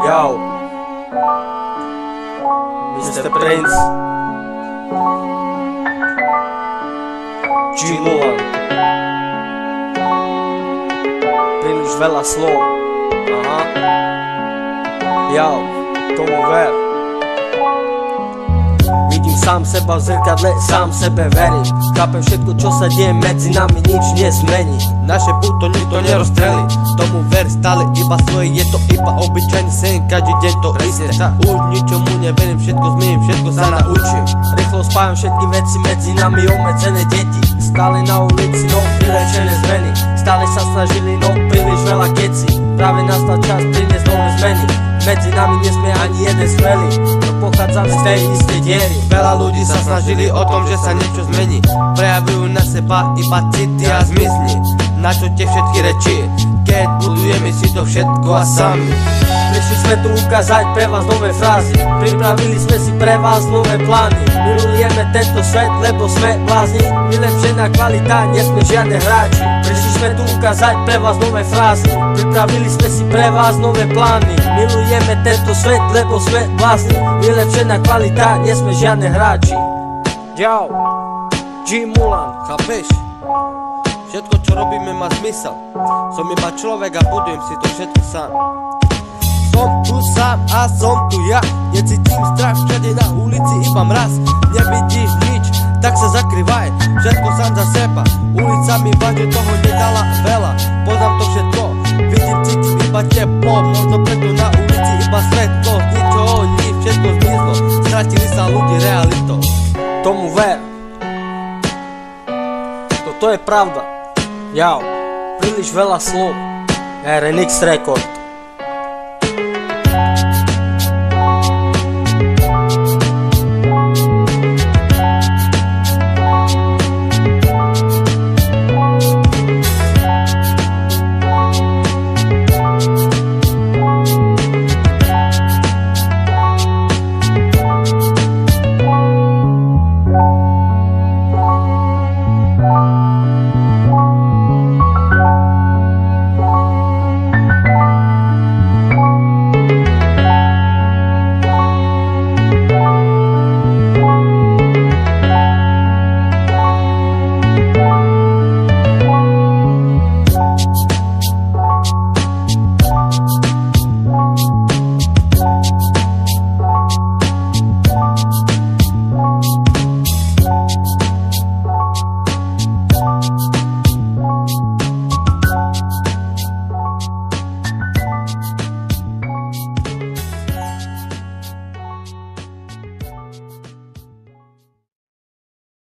Yo, Mr. Prince, G Mulan. Príliš veľa slov. Aha. Yo, tomu ver. Vidím sám seba v zrkadle, sám sebe verím. Chápem všetko, čo sa deje medzi nami, nič nezmení. Naše puto nikto nerozstrelí. Tomu ver stále iba svoje, je to iba obyčajný sen. Každý deň to isté. Už ničomu neverím, všetko zmením, všetko sa naučím. Rýchlo spájam všetky veci medzi nami, obmedzené deti. Stále na ulici, no vylečené zmeny. Stále sa snažili, no príliš veľa keci. Práve nastal čas priniesť nové zmeny. Medzi nami nesmie ani jeden smelý, no pochádzame z tej istej diery. Veľa ľudí sa snažili o tom, že sa niečo zmení. Prejavujú na seba iba city a zmizni. Na čo tie všetky reči, keď budujeme si to všetko a sami. Prišli sme tu ukázať pre vás nové frázy. Pripravili sme si pre vás nové plány. Milujeme tento svet, lebo sme blázni. Vylepšená kvalita, nesme žiadne hráči. Prišli sme tu ukázať pre vás nové frázy. Pripravili sme si pre vás nové plány. Milujeme tento svet, lebo sme blázni. Vylepšená kvalita, nesme žiadne hráči. Yo, G Mulan. Chápeš? Všetko čo robíme má zmysel. Som iba človek a budujem si to všetko sám. Som tu sám a som tu ja. Necítim strach, všade na ulici iba mraz. Nevidíš nič, tak sa zakrývaj. Všetko sám za seba. Ulica mi vážne toho nedala veľa. Poznám to všetko, vidím, cítim iba teplo. Možno preto na ulici iba svetlo. Z ničoho nič, všetko zmizlo. Stratili sa ľudí realitou. Tomu ver. Toto je pravda. Jau, príliš veľa slov. RNX Record.